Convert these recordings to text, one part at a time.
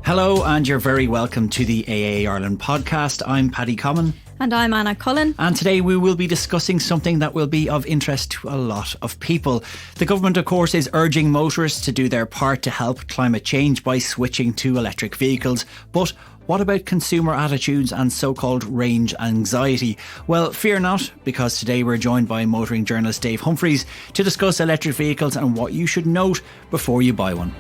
Hello, and you're very welcome to the AA Ireland podcast. I'm Paddy Common. And I'm Anna Cullen. And today we will be discussing something that will be of interest to a lot of people. The government, of course, is urging motorists to do their part to help climate change by switching to electric vehicles. But what about consumer attitudes and so-called range anxiety? Well, fear not, because today we're joined by motoring journalist Dave Humphreys to discuss electric vehicles and what you should note before you buy one.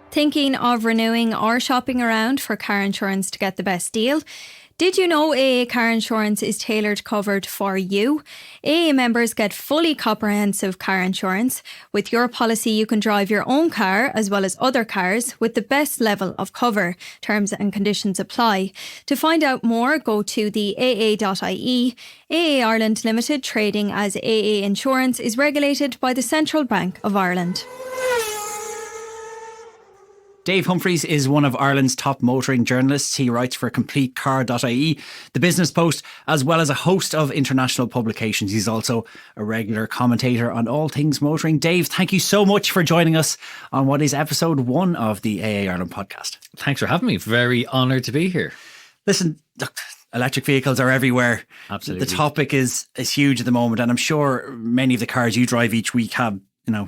Thinking of renewing or shopping around for car insurance to get the best deal? Did you know AA car insurance is tailored covered for you? AA members get fully comprehensive car insurance. With your policy, you can drive your own car as well as other cars with the best level of cover. Terms and conditions apply. To find out more, go to the aa.ie. AA Ireland Limited, trading as AA Insurance, is regulated by the Central Bank of Ireland. Dave Humphreys is one of Ireland's top motoring journalists. He writes for CompleteCar.ie, The Business Post, as well as a host of international publications. He's also a regular commentator on all things motoring. Dave, thank you so much for joining us on what is episode 1 of the AA Ireland podcast. Thanks for having me. Very honoured to be here. Listen, look, electric vehicles are everywhere. Absolutely. The topic is huge at the moment, and I'm sure many of the cars you drive each week have,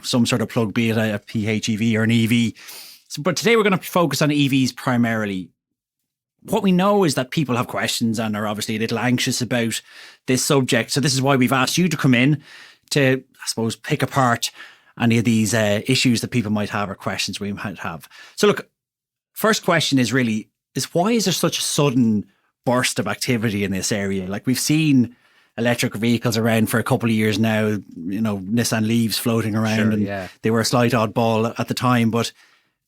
some sort of plug, be it a PHEV or an EV. But today we're going to focus on EVs primarily. What we know is that people have questions and are obviously a little anxious about this subject. So this is why we've asked you to come in to, I suppose, pick apart any of these issues that people might have or questions we might have. So look, first question is why is there such a sudden burst of activity in this area? Like, we've seen electric vehicles around for a couple of years now, Nissan Leafs floating around, They were a slight oddball at the time, but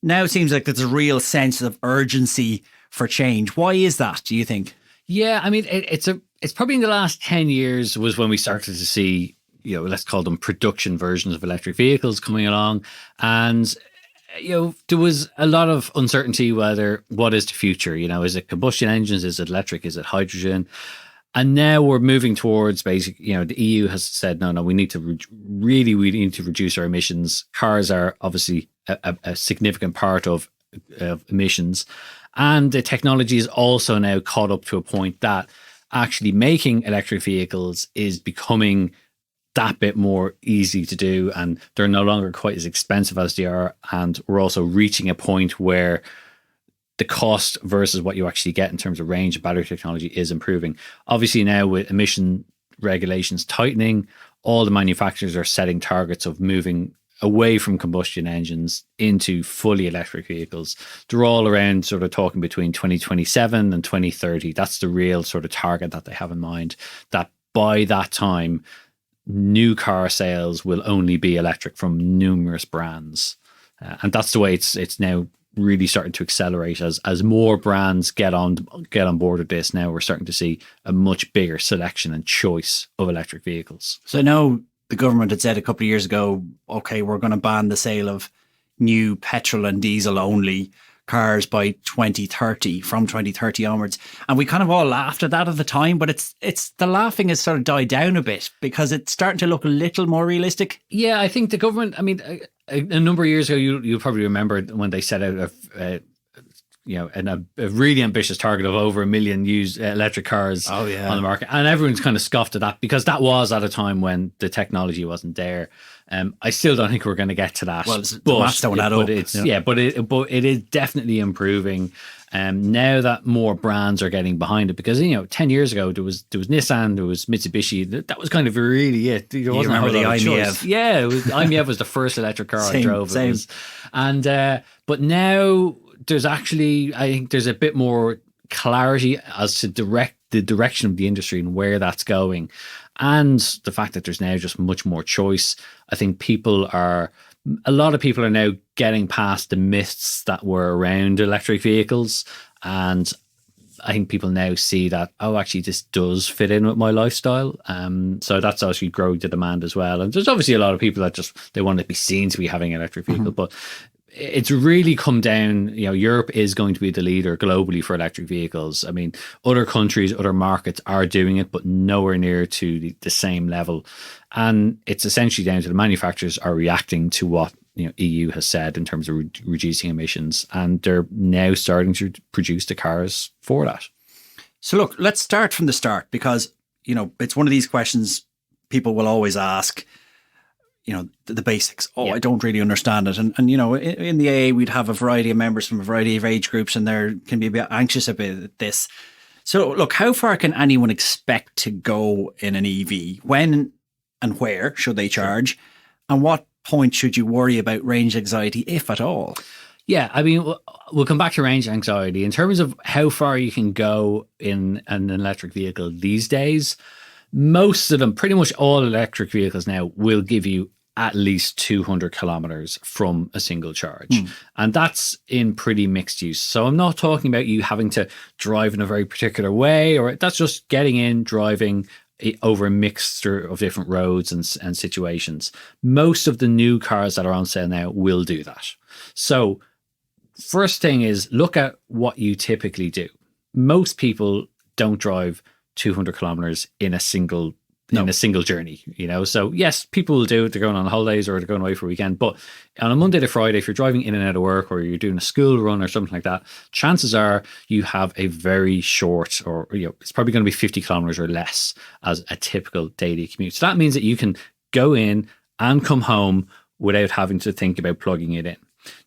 now it seems like there's a real sense of urgency for change. Why is that, do you think? Yeah, I mean, it's probably in the last 10 years was when we started to see, let's call them production versions of electric vehicles coming along. And, there was a lot of uncertainty whether what is the future? Is it combustion engines? Is it electric? Is it hydrogen? And now we're moving towards the EU has said, no, we need to we need to reduce our emissions. Cars are obviously a significant part of emissions. And the technology is also now caught up to a point that actually making electric vehicles is becoming that bit more easy to do. And they're no longer quite as expensive as they are. And we're also reaching a point where the cost versus what you actually get in terms of range of battery technology is improving. Obviously now with emission regulations tightening, all the manufacturers are setting targets of moving away from combustion engines into fully electric vehicles. They're all around sort of talking between 2027 and 2030. That's the real sort of target that they have in mind, that by that time, new car sales will only be electric from numerous brands. And that's the way it's now really starting to accelerate as more brands get on board with this. Now we're starting to see a much bigger selection and choice of electric vehicles. So I know the government had said a couple of years ago, okay, we're going to ban the sale of new petrol and diesel only cars by 2030, from 2030 onwards. And we kind of all laughed at that at the time, but it's the laughing has sort of died down a bit because it's starting to look a little more realistic. Yeah, I think the government, a number of years ago, you'll probably remember when they set out a really ambitious target of over 1 million used electric cars on the market. And everyone's kind of scoffed at that because that was at a time when the technology wasn't there. I still don't think we're going to get to that. Well, the maths don't add up. But it is definitely improving. Now that more brands are getting behind it, because 10 years ago there was Nissan, there was Mitsubishi. That was kind of really it. There wasn't remember the IMEV? Yeah, IMEV was the first electric car I drove. Same. But now there's actually, I think there's a bit more clarity as to the direction of the industry and where that's going, and the fact that there's now just much more choice. I think a lot of people are now getting past the myths that were around electric vehicles, and I think people now see that, actually this does fit in with my lifestyle. So that's actually growing the demand as well. And there's obviously a lot of people that they want to be seen to be having an electric vehicle, but it's really come down, Europe is going to be the leader globally for electric vehicles. I mean, other countries, other markets are doing it, but nowhere near to the same level. And it's essentially down to the manufacturers are reacting to what EU has said in terms of reducing emissions, and they're now starting to produce the cars for that. So look, let's start from the start, because it's one of these questions people will always ask. The basics. I don't really understand it. And in the AA, we'd have a variety of members from a variety of age groups, and they can be a bit anxious about this. So look, how far can anyone expect to go in an EV? When and where should they charge? And what point should you worry about range anxiety, if at all? Yeah, I mean, we'll come back to range anxiety. In terms of how far you can go in an electric vehicle these days, most of them, pretty much all electric vehicles now, will give you at least 200 kilometers from a single charge. And that's in pretty mixed use. So I'm not talking about you having to drive in a very particular way, or that's just getting in, driving over a mixture of different roads and situations. Most of the new cars that are on sale now will do that. So first thing is, look at what you typically do. Most people don't drive 200 kilometers in a single journey, So yes, people will do it. They're going on holidays or they're going away for a weekend. But on a Monday to Friday, if you're driving in and out of work, or you're doing a school run or something like that, chances are you have a very short, or it's probably going to be 50 kilometers or less as a typical daily commute. So that means that you can go in and come home without having to think about plugging it in.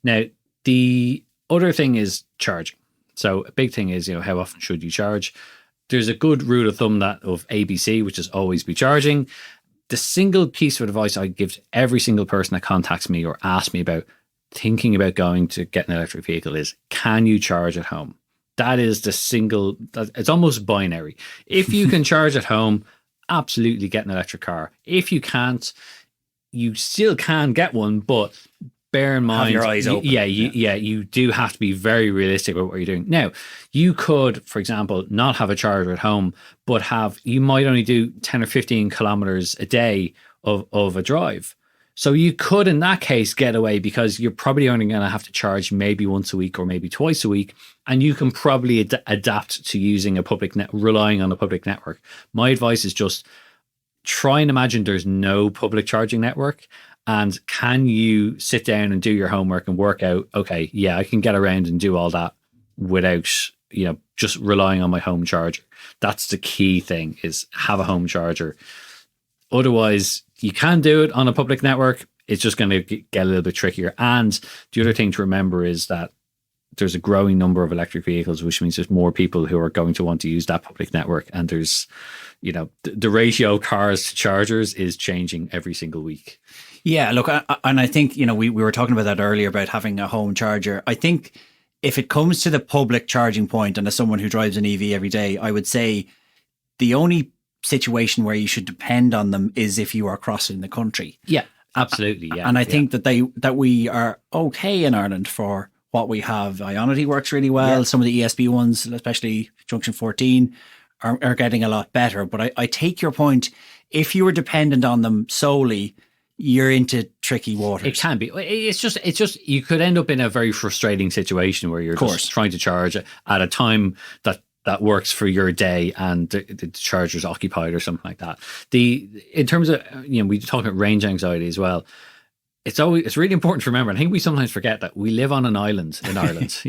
Now, the other thing is charging. So a big thing is, how often should you charge? There's a good rule of thumb that of ABC, which is always be charging. The single piece of advice I give to every single person that contacts me or asks me about thinking about going to get an electric vehicle is, can you charge at home? That is the single, it's almost binary. If you can charge at home, absolutely get an electric car. If you can't, you still can get one, but bear in mind, have your eyes open. You do have to be very realistic about what you're doing. Now, you could, for example, not have a charger at home, but you might only do 10 or 15 kilometers a day of a drive. So you could, in that case, get away, because you're probably only going to have to charge maybe once a week or maybe twice a week. And you can probably adapt to using relying on a public network. My advice is just try and imagine there's no public charging network. And can you sit down and do your homework and work out, okay, I can get around and do all that without, just relying on my home charger. That's the key thing, is have a home charger. Otherwise, you can do it on a public network. It's just going to get a little bit trickier. And the other thing to remember is that there's a growing number of electric vehicles, which means there's more people who are going to want to use that public network. And there's, the ratio of cars to chargers is changing every single week. Yeah, look, and I think, we were talking about that earlier about having a home charger. I think if it comes to the public charging point, and as someone who drives an EV every day, I would say the only situation where you should depend on them is if you are crossing the country. Yeah, absolutely. Yeah. And I think that we are okay in Ireland for what we have. Ionity works really well. Some of the ESB ones, especially Junction 14, are getting a lot better. But I take your point. If you were dependent on them solely, you're into tricky waters. It can be. It's just you could end up in a very frustrating situation where you're just trying to charge at a time that works for your day, and the charger's occupied or something like that. In terms of, we talk about range anxiety as well. It's really important to remember. I think we sometimes forget that we live on an island in Ireland.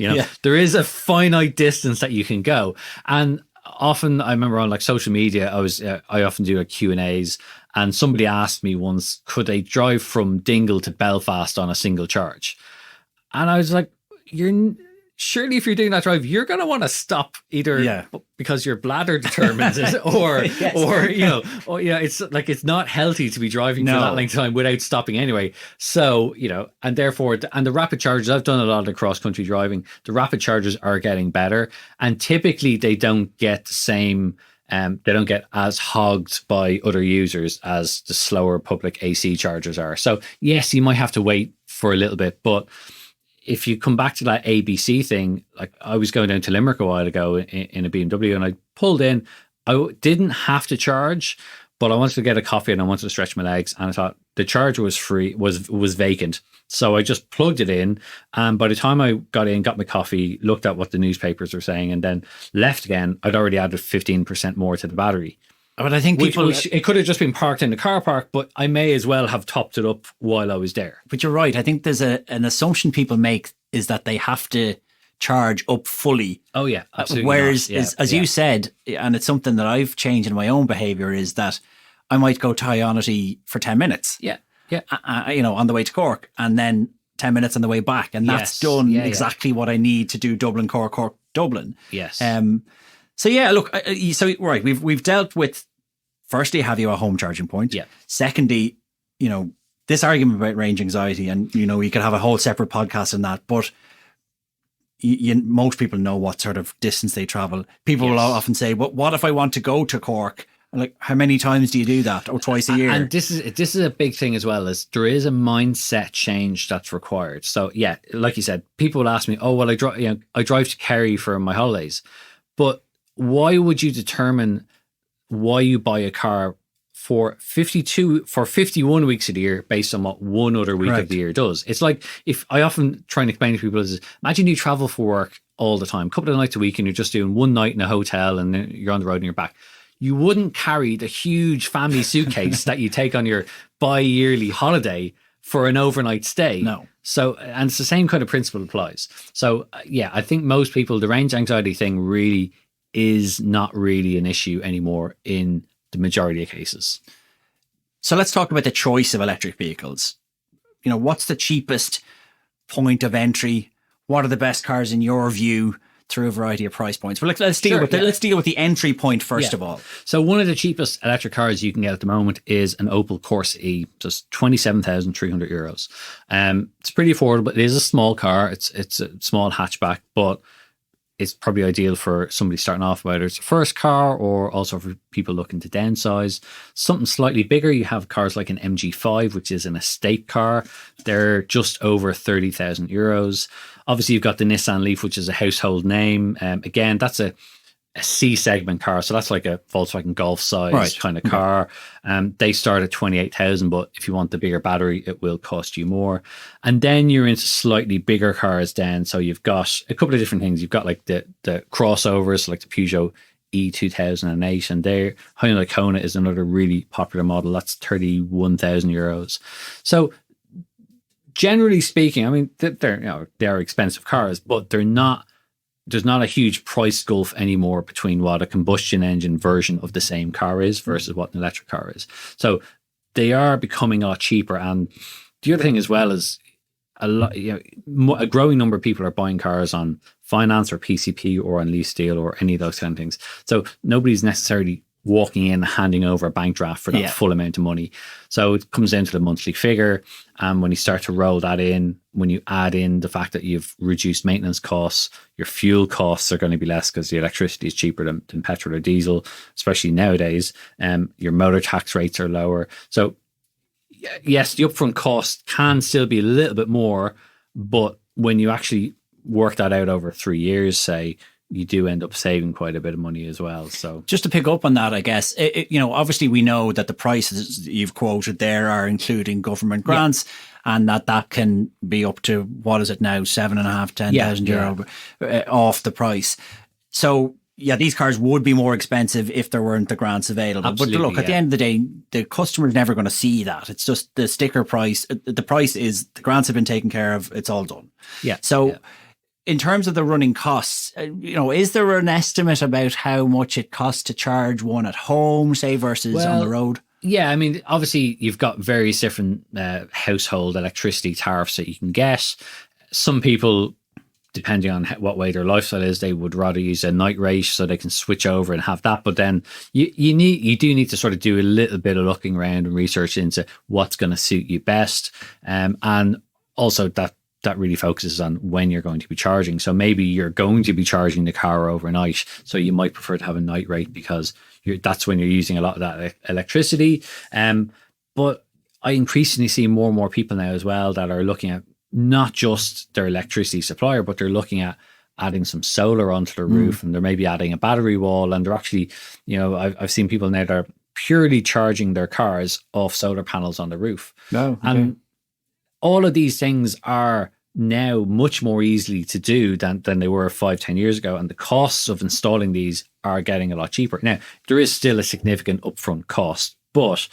There is a finite distance that you can go, and often I remember on social media, I often do Q&As, and somebody asked me once, could they drive from Dingle to Belfast on a single charge? And I was like, surely if you're doing that drive, you're going to want to stop either because your bladder determines it, or it's like, it's not healthy to be driving for that length of time without stopping anyway. So, and therefore, and the rapid chargers, I've done a lot of cross country driving. The rapid chargers are getting better, and typically they don't get the same, they don't get as hogged by other users as the slower public AC chargers are. So yes, you might have to wait for a little bit, but if you come back to that ABC thing, like I was going down to Limerick a while ago in a BMW, and I pulled in. I didn't have to charge, but I wanted to get a coffee and I wanted to stretch my legs. And I thought, the charger was free, was vacant. So I just plugged it in, and by the time I got in, got my coffee, looked at what the newspapers were saying, and then left again, I'd already added 15% more to the battery. But I think people, which it could have just been parked in the car park, but I may as well have topped it up while I was there. But you're right. I think there's an assumption people make is that they have to charge up fully. Oh yeah, absolutely. Whereas, as you said, and it's something that I've changed in my own behaviour, is that I might go to Ionity for 10 minutes. Yeah. On the way to Cork, and then 10 minutes on the way back, and that's done exactly what I need to do Dublin, Cork, Cork, Dublin. Yes. So yeah, look. So right, we've dealt with. Firstly, have you a home charging point? Yeah. Secondly, this argument about range anxiety, and we could have a whole separate podcast on that. But most people know what sort of distance they travel. People will often say, "But what if I want to go to Cork?" Like, how many times do you do that? Or twice a year? And this is a big thing as well, is there is a mindset change that's required. So yeah, like you said, people will ask me, "Oh, well, I drive to Kerry for my holidays," but why would you determine why you buy a car for 51 weeks of the year based on what one other week of the year does? It's like, if I often try and explain to people is, imagine you travel for work all the time, a couple of nights a week, and you're just doing one night in a hotel and then you're on the road and you're back. You wouldn't carry the huge family suitcase that you take on your bi-yearly holiday for an overnight stay. No. So, and it's the same kind of principle applies. So yeah, I think most people, the range anxiety thing really is not really an issue anymore in the majority of cases. So let's talk about the choice of electric vehicles. What's the cheapest point of entry? What are the best cars in your view through a variety of price points? Well, let's deal with the entry point first of all. So one of the cheapest electric cars you can get at the moment is an Opel Corsa E, just €27,300. It's pretty affordable. It is a small car. It's a small hatchback, but it's probably ideal for somebody starting off, whether it's a first car or also for people looking to downsize. Something slightly bigger, you have cars like an MG5, which is an estate car. They're just over €30,000. Obviously, you've got the Nissan Leaf, which is a household name. Again, that's a C segment car, so that's like a Volkswagen Golf size kind of car. They start at 28,000, but if you want the bigger battery, it will cost you more. And then you're into slightly bigger cars then. So you've got a couple of different things. You've got like the crossovers, like the Peugeot E2008, and their Hyundai Kona is another really popular model. That's €31,000. So generally speaking, I mean, they're expensive cars, but they're not. There's not a huge price gulf anymore between what a combustion engine version of the same car is versus what an electric car is. So they are becoming a lot cheaper. And the other thing as well is a growing number of people are buying cars on finance or PCP or on lease deal or any of those kind of things. So nobody's necessarily walking in, handing over a bank draft for that full amount of money. So it comes down to the monthly figure. And when you start to roll that in, when you add in the fact that you've reduced maintenance costs, your fuel costs are going to be less because the electricity is cheaper than petrol or diesel, especially nowadays. Your motor tax rates are lower. So yes, the upfront cost can still be a little bit more, but when you actually work that out over 3 years, say, you do end up saving quite a bit of money as well. So just to pick up on that, I guess, obviously we know that the prices you've quoted there are including government grants, and that can be up to, what is it now, €10,000 off the price. So yeah, these cars would be more expensive if there weren't the grants available. Absolutely, but look, at the end of the day, the customer's never going to see that. It's just the sticker price. The price is, the grants have been taken care of. It's all done. Yeah. So in terms of the running costs, is there an estimate about how much it costs to charge one at home, say, versus on the road? Yeah, I mean, obviously you've got various different household electricity tariffs that you can get. Some people, depending on what way their lifestyle is, they would rather use a night rate so they can switch over and have that. But then you do need to sort of do a little bit of looking around and research into what's going to suit you best. And also that really focuses on when you're going to be charging. So maybe you're going to be charging the car overnight, so you might prefer to have a night rate because that's when you're using a lot of that electricity. But I increasingly see more and more people now as well that are looking at not just their electricity supplier, but they're looking at adding some solar onto the roof, and they're maybe adding a battery wall, and they're actually, I've seen people now that are purely charging their cars off solar panels on the roof. No, okay. And all of these things are now much more easily to do than they were 5-10 years ago. And the costs of installing these are getting a lot cheaper. Now, there is still a significant upfront cost, but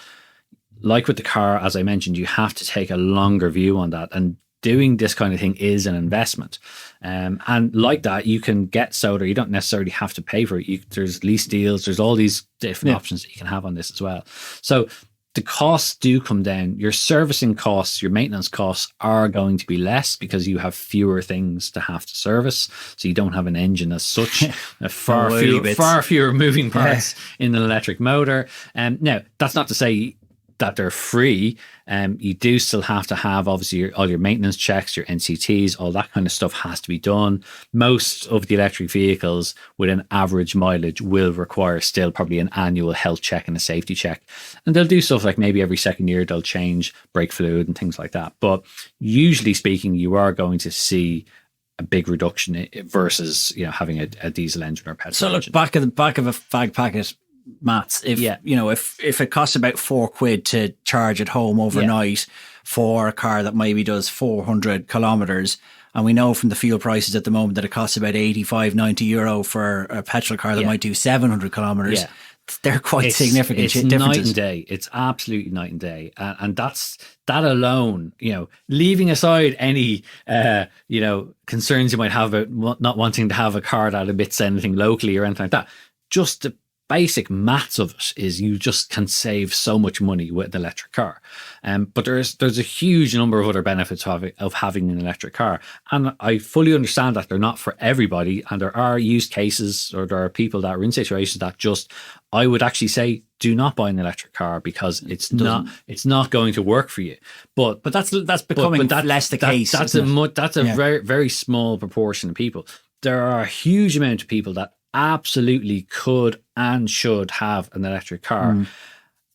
like with the car, as I mentioned, you have to take a longer view on that. And doing this kind of thing is an investment. And like that, you can get solar. You don't necessarily have to pay for it. There's lease deals. There's all these different options that you can have on this as well. So the costs do come down. Your servicing costs, your maintenance costs are going to be less because you have fewer things to have to service. So you don't have an engine as such, far fewer moving parts in an electric motor. Now, that's not to say that they're free. You do still have to have, obviously, all your maintenance checks, your NCTs, all that kind of stuff has to be done. Most of the electric vehicles with an average mileage will require still probably an annual health check and a safety check. And they'll do stuff like maybe every second year they'll change brake fluid and things like that. But usually speaking, you are going to see a big reduction versus having a diesel engine or petrol. So look, engine. back of a fag packet, maths, if it costs about £4 to charge at home overnight for a car that maybe does 400 kilometers, and we know from the fuel prices at the moment that it costs about €85-90 for a petrol car that might do 700 kilometers, they're quite significant it's differences. Night and day. It's absolutely night and day, and that alone, leaving aside any concerns you might have about not wanting to have a car that emits anything locally or anything like that, just the basic maths of it is you just can save so much money with an electric car. But there's a huge number of other benefits of having an electric car. And I fully understand that they're not for everybody. And there are use cases, or there are people that are in situations that I would actually say, do not buy an electric car because it's not going to work for you. But that's becoming less the case. That's a very, very small proportion of people. There are a huge amount of people that absolutely could and should have an electric car.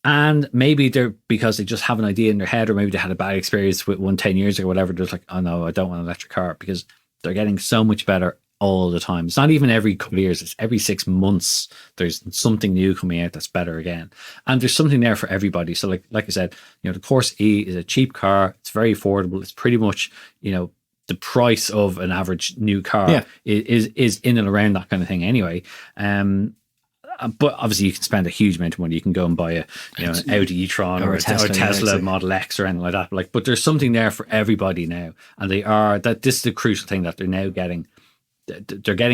And maybe they're, because they just have an idea in their head, or maybe they had a bad experience with one 10 years ago or whatever, they're like, oh no, I don't want an electric car, because they're getting so much better all the time. It's not even every couple of years, it's every 6 months there's something new coming out that's better again. And there's something there for everybody. So like I said, the Corsa E is a cheap car, it's very affordable, it's pretty much, the price of an average new car is in and around that kind of thing anyway. But obviously you can spend a huge amount of money. You can go and buy an Audi e-tron or a Tesla Model X or anything like that. But there's something there for everybody now. And this is the crucial thing, that they're now getting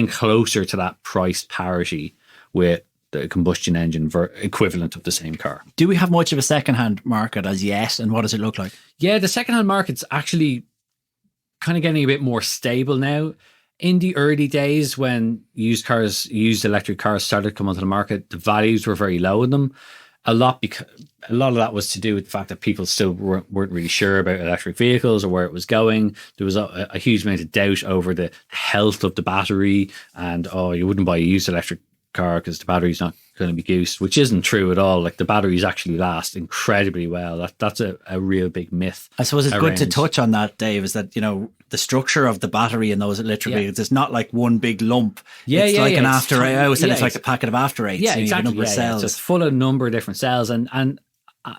closer to that price parity with the combustion engine equivalent of the same car. Do we have much of a second-hand market as yet? And what does it look like? Yeah, the second-hand market's actually kind of getting a bit more stable now. In the early days, when used electric cars started to come onto the market, the values were very low in them. A lot of that was to do with the fact that people still weren't really sure about electric vehicles or where it was going. There was a huge amount of doubt over the health of the battery, and you wouldn't buy a used electric car because the battery's not going to be goosed, which isn't true at all. Like, the batteries actually last incredibly well. That's a real big myth. I suppose it's good to touch on that, Dave, is that, the structure of the battery in those electric vehicles, it's not like one big lump. It's like an after eight. I always said it's like a packet of after eights. Yeah, exactly. Number of cells. So it's full of a number of different cells. And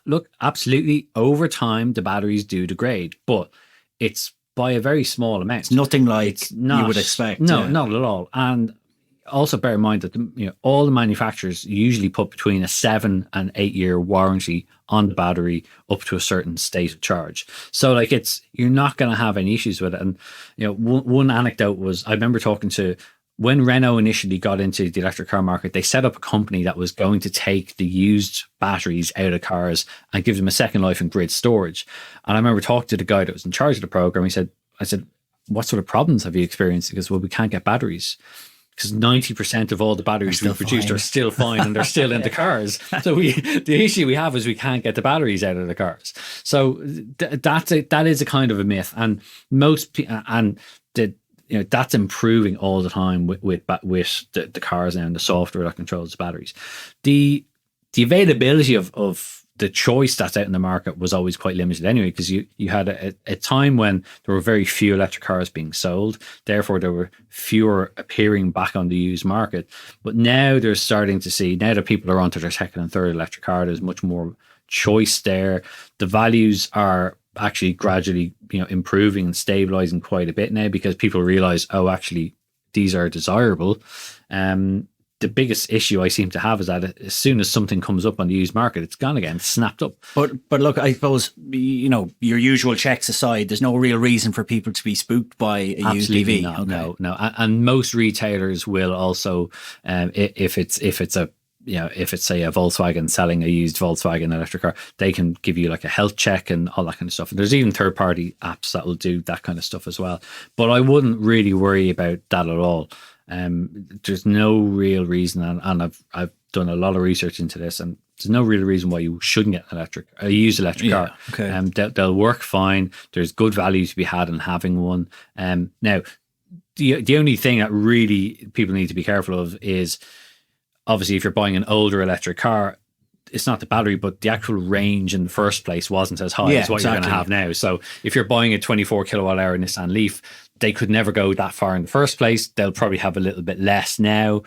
look, absolutely, over time, the batteries do degrade, but it's by a very small amount. It's nothing like you would expect. No, not at all. And also bear in mind that all the manufacturers usually put between a 7 and 8 year warranty on the battery up to a certain state of charge. So you're not going to have any issues with it. And one anecdote was, I remember talking to, when Renault initially got into the electric car market, they set up a company that was going to take the used batteries out of cars and give them a second life in grid storage. And I remember talking to the guy that was in charge of the program. I said, what sort of problems have you experienced? He goes, well, we can't get batteries, because 90% of all the batteries we produced are still fine and they're still in the cars. So the issue we have is we can't get the batteries out of the cars. So that is a kind of a myth, and that's improving all the time with the cars now and the software that controls the batteries. The availability of the choice that's out in the market was always quite limited anyway, because you had a time when there were very few electric cars being sold. Therefore, there were fewer appearing back on the used market. But now they're starting to see, now that people are onto their second and third electric car, there's much more choice there. The values are actually gradually, improving and stabilizing quite a bit now, because people realize, oh, actually, these are desirable. The biggest issue I seem to have is that as soon as something comes up on the used market, it's gone again, it's snapped up. But look, I suppose, your usual checks aside, there's no real reason for people to be spooked by a Absolutely used EV. No. And most retailers will also, if it's say a Volkswagen selling a used Volkswagen electric car, they can give you like a health check and all that kind of stuff. And there's even third-party apps that will do that kind of stuff as well. But I wouldn't really worry about that at all. There's no real reason, and I've done a lot of research into this, and there's no real reason why you shouldn't get a used electric car. Okay. They'll work fine. There's good value to be had in having one. Now, the only thing that really people need to be careful of is, obviously, if you're buying an older electric car, it's not the battery, but the actual range in the first place wasn't as high as what you're going to have now. So if you're buying a 24 kilowatt hour Nissan Leaf, they could never go that far in the first place. They'll probably have a little bit less now.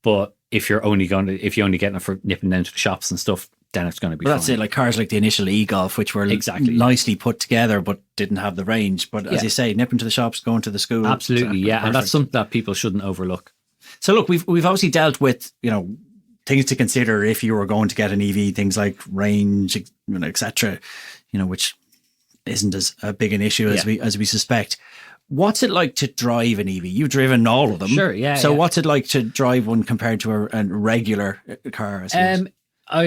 But if you're only getting it for nipping down to the shops and stuff, then it's going to be fine. That's it, like cars like the initial e-Golf, which were nicely put together but didn't have the range. But as you say, nipping to the shops, going to the school. Absolutely, yeah. And that's something that people shouldn't overlook. So look, we've obviously dealt with, things to consider if you were going to get an EV, things like range, etc., which isn't as big an issue as we suspect. What's it like to drive an EV? You've driven all of them. Sure, yeah. So what's it like to drive one compared to a regular car?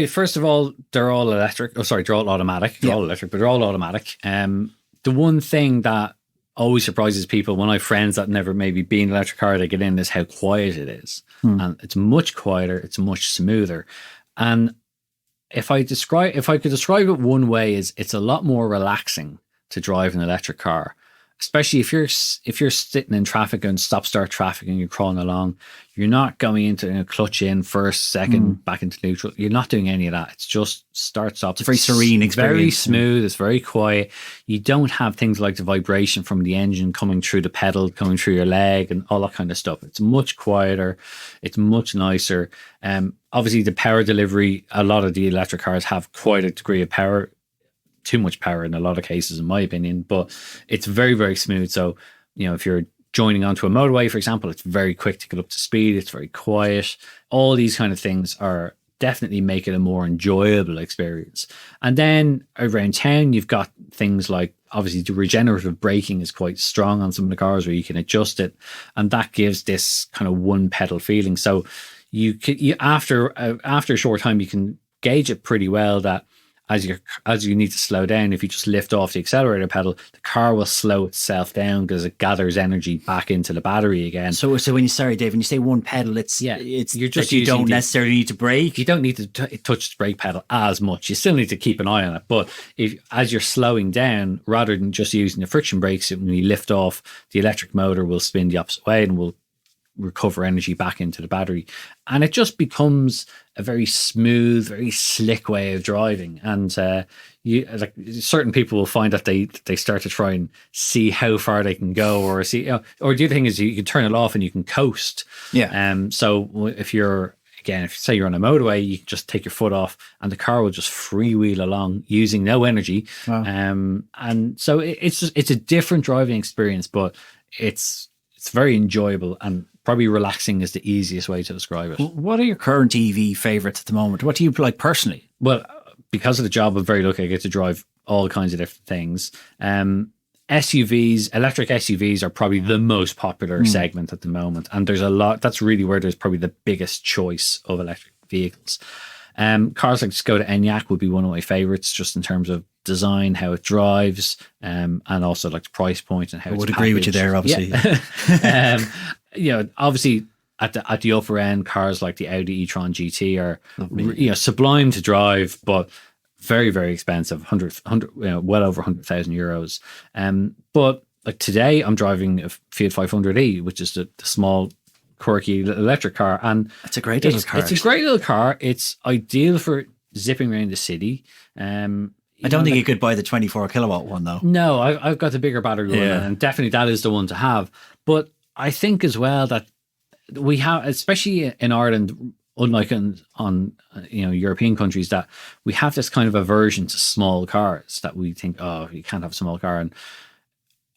First of all, they're all electric. Oh, sorry, they're all automatic. They're all electric, but they're all automatic. The one thing that always surprises people when I have friends that never maybe been in an electric car, they get in, is how quiet it is. And it's much quieter, it's much smoother. And if I could describe it one way, is it's a lot more relaxing to drive an electric car. Especially if you're sitting in traffic and stop-start traffic and you're crawling along, you're not going into clutch in first, second, back into neutral. You're not doing any of that. It's just start, stop. It's a very serene experience. Very smooth. It's very quiet. You don't have things like the vibration from the engine coming through the pedal, coming through your leg and all that kind of stuff. It's much quieter. It's much nicer. Obviously, the power delivery, a lot of the electric cars have quite a degree of power. Too much power in a lot of cases, in my opinion, but it's very, very smooth. So, if you're joining onto a motorway, for example, it's very quick to get up to speed. It's very quiet. All these kind of things are definitely make it a more enjoyable experience. And then around town, you've got things like, obviously, the regenerative braking is quite strong on some of the cars where you can adjust it, and that gives this kind of one pedal feeling. So after a short time, you can gauge it pretty well that as you need to slow down, if you just lift off the accelerator pedal, the car will slow itself down because it gathers energy back into the battery again. So when you say one pedal, it's you're just you don't necessarily need to brake. You don't need to touch the brake pedal as much. You still need to keep an eye on it. But as you're slowing down, rather than just using the friction brakes, when you lift off, the electric motor will spin the opposite way and will recover energy back into the battery, and it just becomes a very smooth, very slick way of driving. And certain people will find that they start to try and see how far they can go, or see, or the other thing is you can turn it off and you can coast. So if say you're on a motorway, you can just take your foot off and the car will just freewheel along using no energy. Wow. And so it's a different driving experience, but it's very enjoyable, and probably relaxing is the easiest way to describe it. What are your current EV favorites at the moment? What do you like personally? Well, because of the job, I'm very lucky. I get to drive all kinds of different things. SUVs, electric SUVs are probably the most popular segment at the moment. And there's a lot, that's really where there's probably the biggest choice of electric vehicles. Cars like Skoda Enyaq would be one of my favorites, just in terms of design, how it drives, and also like the price point and how it's agree with you there, obviously. Obviously at the upper end, cars like the Audi e-tron GT are sublime to drive, but very, very expensive, well over 100,000 euros. But like today, I'm driving a Fiat 500e, which is the small, quirky electric car, and it's a great little car. It's a great little car. It's ideal for zipping around the city. I don't think you could buy the 24 kilowatt one though. No, I've got the bigger battery one, and definitely that is the one to have. But I think as well that we have, especially in Ireland, unlike on European countries, that we have this kind of aversion to small cars, that we think, oh, you can't have a small car. And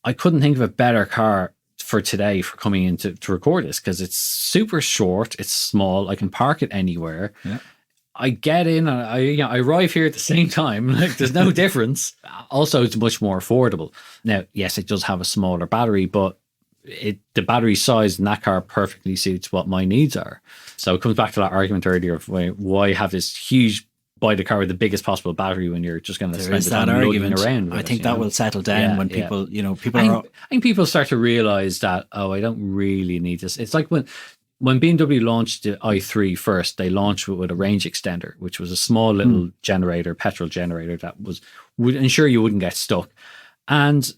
I couldn't think of a better car for today for coming in to record this, because it's super short, it's small, I can park it anywhere. Yeah. I get in, I arrive here at the same time. Like, there's no difference. Also, it's much more affordable. Now, yes, it does have a smaller battery, but the battery size in that car perfectly suits what my needs are. So it comes back to that argument earlier of why have this huge, buy the car with the biggest possible battery when you're just going to spend the time lugging around with I think that will settle down when people, I think people start to realize that, oh, I don't really need this. It's like when BMW launched the i3 first, they launched with a range extender, which was a small little generator, petrol generator that would ensure you wouldn't get stuck. And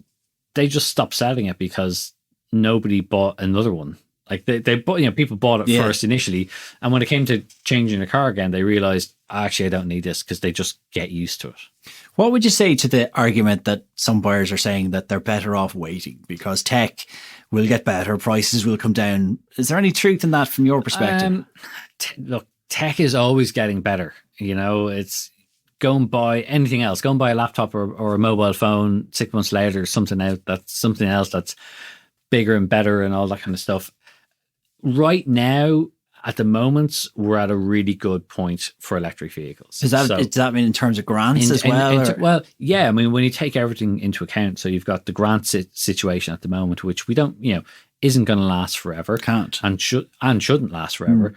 they just stopped selling it because nobody bought another one. Like they bought, people bought it first initially. And when it came to changing the car again, they realized, actually, I don't need this, because they just get used to it. What would you say to the argument that some buyers are saying that they're better off waiting because tech will get better, prices will come down? Is there any truth in that from your perspective? Look, tech is always getting better. It's go and buy anything else. Go and buy a laptop or a mobile phone 6 months later, something else that's bigger and better and all that kind of stuff. Right now, at the moment, we're at a really good point for electric vehicles. Does that mean in terms of grants as well? Well, yeah. I mean, when you take everything into account, so you've got the grant situation at the moment, which we don't, isn't going to last forever. Can't. And shouldn't last forever.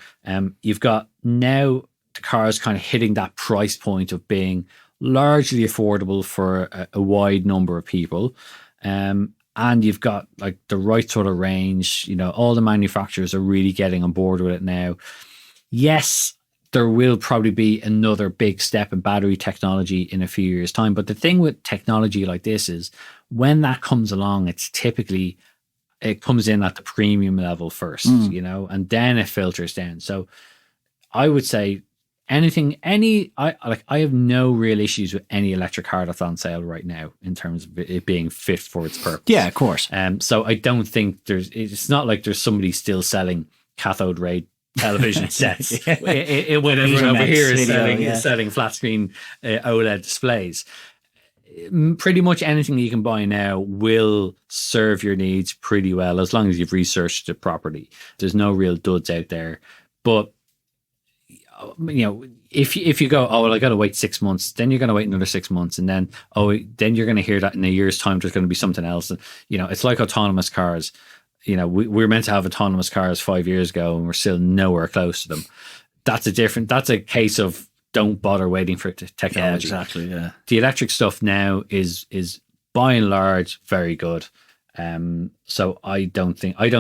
You've got now the cars kind of hitting that price point of being largely affordable for a wide number of people. And you've got like the right sort of range, all the manufacturers are really getting on board with it now. Yes, there will probably be another big step in battery technology in a few years' time. But the thing with technology like this is when that comes along, it comes in at the premium level first, and then it filters down. So I would say I have no real issues with any electric car that's on sale right now in terms of it being fit for its purpose. Yeah, of course. So I don't think it's not like there's somebody still selling cathode ray television sets when everyone over here is selling flat screen OLED displays. Pretty much anything you can buy now will serve your needs pretty well as long as you've researched it properly. There's no real duds out there. But if you go, oh, well, I got to wait 6 months, then you're going to wait another 6 months. And then, then you're going to hear that in a year's time, there's going to be something else. It's like autonomous cars. We were meant to have autonomous cars 5 years ago and we're still nowhere close to them. That's a case of don't bother waiting for technology. Yeah, exactly. Yeah. The electric stuff now is by and large very good. So I don't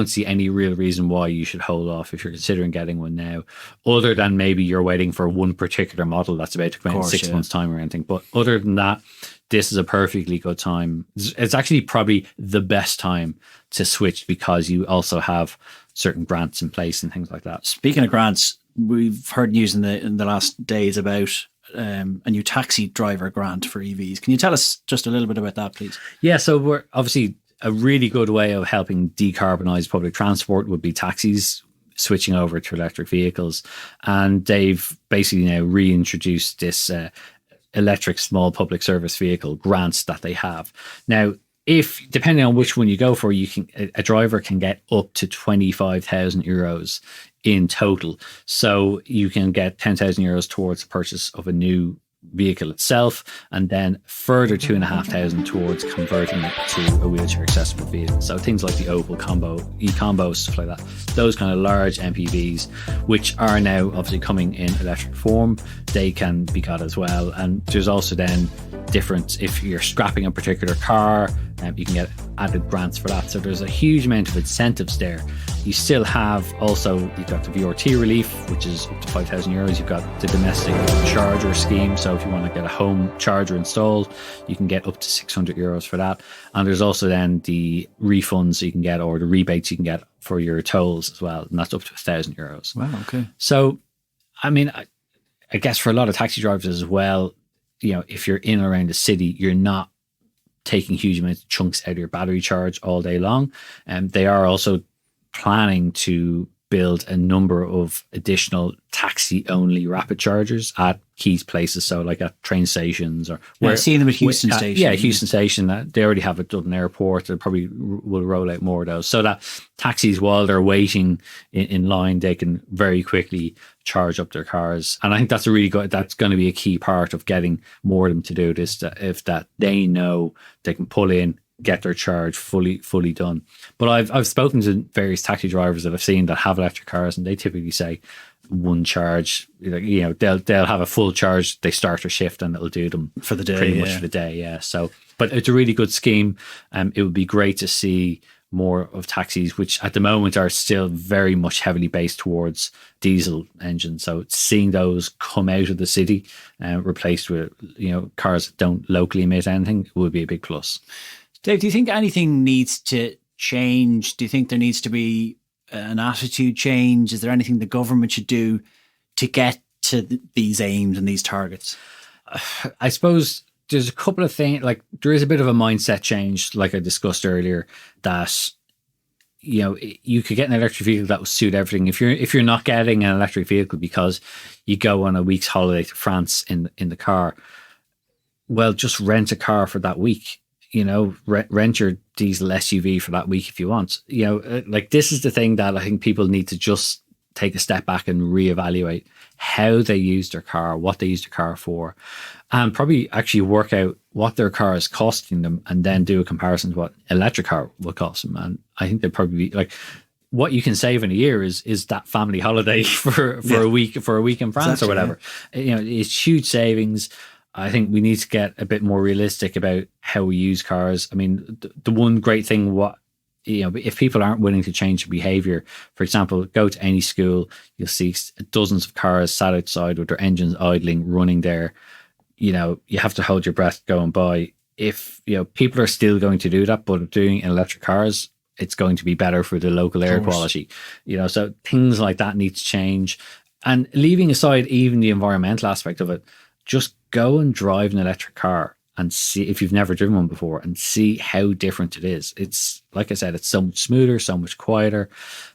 see any real reason why you should hold off if you're considering getting one now, other than maybe you're waiting for one particular model that's about to come out in 6 months' time or anything. But other than that, this is a perfectly good time. It's actually probably the best time to switch because you also have certain grants in place and things like that. Speaking of grants, we've heard news in the last days about a new taxi driver grant for EVs. Can you tell us just a little bit about that, please? Yeah, so we're obviously a really good way of helping decarbonize public transport would be taxis switching over to electric vehicles. And they've basically now reintroduced this electric small public service vehicle grants that they have. Now, depending on which one you go for, a driver can get up to 25,000 euros in total. So you can get 10,000 euros towards the purchase of a new vehicle itself, and then further 2,500 towards converting it to a wheelchair accessible vehicle. So things like the Opel Combo, e-Combo, stuff like that, those kind of large MPVs, which are now obviously coming in electric form, they can be got as well. And there's also then different, if you're scrapping a particular car, you can get added grants for that. So there's a huge amount of incentives there. You still have you've got the VRT relief, which is up to 5,000 euros. You've got the domestic charger scheme. So if you want to get a home charger installed, you can get up to 600 euros for that. And there's also then the refunds you can get, or the rebates you can get for your tolls as well. And that's up to 1,000 euros. Wow, okay. So, I mean, I guess for a lot of taxi drivers as well, if you're in and around the city, you're not taking huge amounts of chunks out of your battery charge all day long. And they are also planning to build a number of additional taxi-only rapid chargers at key places, so like at train stations or I've seen them at Houston Station. Yeah, Houston Station. They already have at Dublin Airport. They probably will roll out more of those, so that taxis, while they're waiting in line, they can very quickly charge up their cars. And I think that's that's going to be a key part of getting more of them to do this. That they know they can pull in, get their charge fully done. But I've spoken to various taxi drivers that I've seen that have electric cars, and they typically say one charge, they'll have a full charge, they start their shift, and it'll do them for the day, pretty much for the day. Yeah. So, but it's a really good scheme. It would be great to see more of taxis, which at the moment are still very much heavily based towards diesel engines. So seeing those come out of the city and replaced with cars that don't locally emit anything would be a big plus. Dave, do you think anything needs to change? Do you think there needs to be an attitude change? Is there anything the government should do to get to these aims and these targets? I suppose there's a couple of things, like there is a bit of a mindset change, like I discussed earlier, that you could get an electric vehicle that will suit everything. If you're not getting an electric vehicle because you go on a week's holiday to France in the car, well, just rent a car for that week. Rent your diesel SUV for that week if you want. Like this is the thing that I think people need to just take a step back and reevaluate how they use their car, what they use their car for, and probably actually work out what their car is costing them, and then do a comparison to what electric car will cost them. And I think they'd probably be like, what you can save in a year is that family holiday for a week in France or whatever. Yeah. It's huge savings. I think we need to get a bit more realistic about how we use cars. I mean, the one great thing, if people aren't willing to change their behavior, for example, go to any school, you'll see dozens of cars sat outside with their engines idling, running there. You have to hold your breath going by. If people are still going to do that, but are doing electric cars, it's going to be better for the local air quality. So things like that need to change. And leaving aside even the environmental aspect of it, just go and drive an electric car and see, if you've never driven one before, and see how different it is. It's, like I said, it's so much smoother, so much quieter.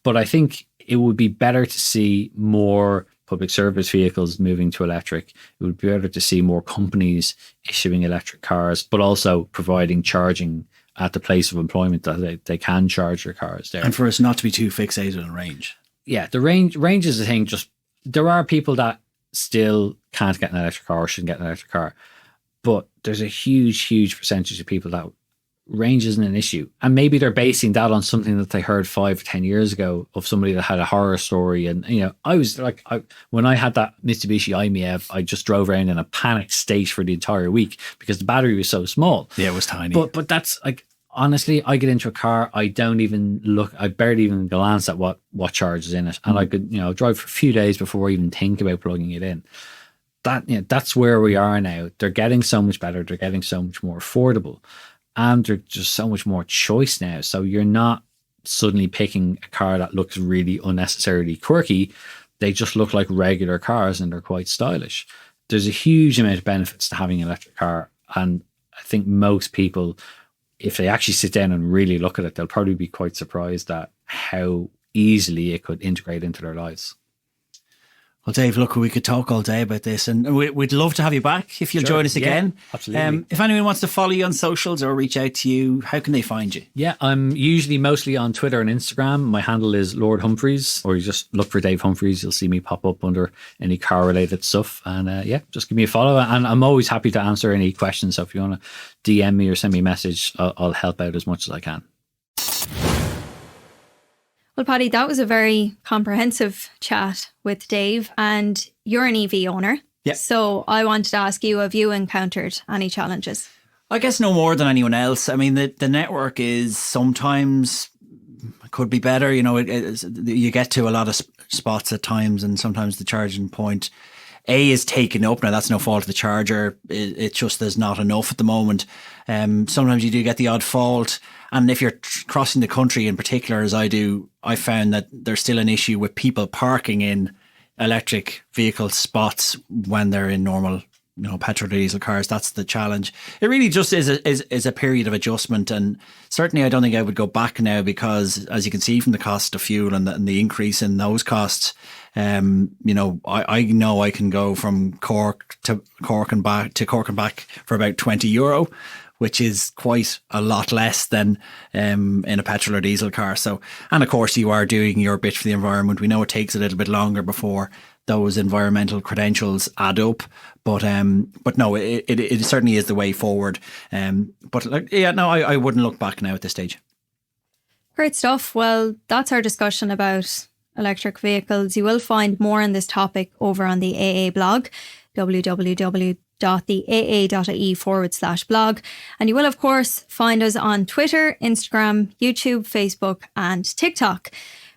But I think it would be better to see more public service vehicles moving to electric. It would be better to see more companies issuing electric cars, but also providing charging at the place of employment that they can charge their cars there. And for us not to be too fixated on range. Yeah, the range is a thing. Just there are people that still can't get an electric car or shouldn't get an electric car, but there's a huge percentage of people that range isn't an issue, and maybe they're basing that on something that they heard 5 or 10 years ago of somebody that had a horror story. And I was like, when I had that Mitsubishi i-MiEV, I just drove around in a panic state for the entire week because the battery was so small. Yeah, it was tiny. But that's like, honestly, I get into a car, I don't even look, I barely even glance at what charge is in it. And I could, drive for a few days before I even think about plugging it in. That's where we are now. They're getting so much better. They're getting so much more affordable. And there's just so much more choice now. So you're not suddenly picking a car that looks really unnecessarily quirky. They just look like regular cars and they're quite stylish. There's a huge amount of benefits to having an electric car. And I think most people, if they actually sit down and really look at it, they'll probably be quite surprised at how easily it could integrate into their lives. Well, Dave, look, we could talk all day about this, and we'd love to have you back if you'll join us again. Yeah, absolutely. If anyone wants to follow you on socials or reach out to you, how can they find you? Yeah, I'm usually mostly on Twitter and Instagram. My handle is Lord Humphreys, or you just look for Dave Humphreys. You'll see me pop up under any car-related stuff. And just give me a follow. And I'm always happy to answer any questions. So if you want to DM me or send me a message, I'll help out as much as I can. Well, Paddy, that was a very comprehensive chat with Dave, and you're an EV owner. Yeah. So I wanted to ask you, have you encountered any challenges? I guess no more than anyone else. I mean, the network is sometimes could be better. You get to a lot of spots at times, and sometimes the charging point is taken up. Now, that's no fault of the charger. It's just there's not enough at the moment. Sometimes you do get the odd fault. And if you're crossing the country in particular, as I do, I found that there's still an issue with people parking in electric vehicle spots when they're in normal, petrol or diesel cars. That's the challenge. It really just is a period of adjustment, and certainly I don't think I would go back now, because as you can see from the cost of fuel and the increase in those costs, I know I can go from Cork and back for about €20, which is quite a lot less than in a petrol or diesel car. So, and of course you are doing your bit for the environment. We know it takes a little bit longer before those environmental credentials add up, but no, it certainly is the way forward. I wouldn't look back now at this stage. Great stuff. Well, that's our discussion about electric vehicles. You will find more on this topic over on the AA blog, www.theaa.ie/blog. And you will, of course, find us on Twitter, Instagram, YouTube, Facebook, and TikTok.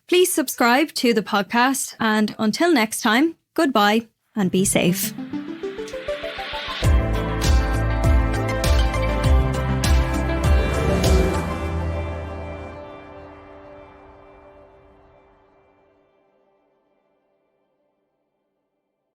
Please subscribe to the podcast. And until next time, goodbye and be safe.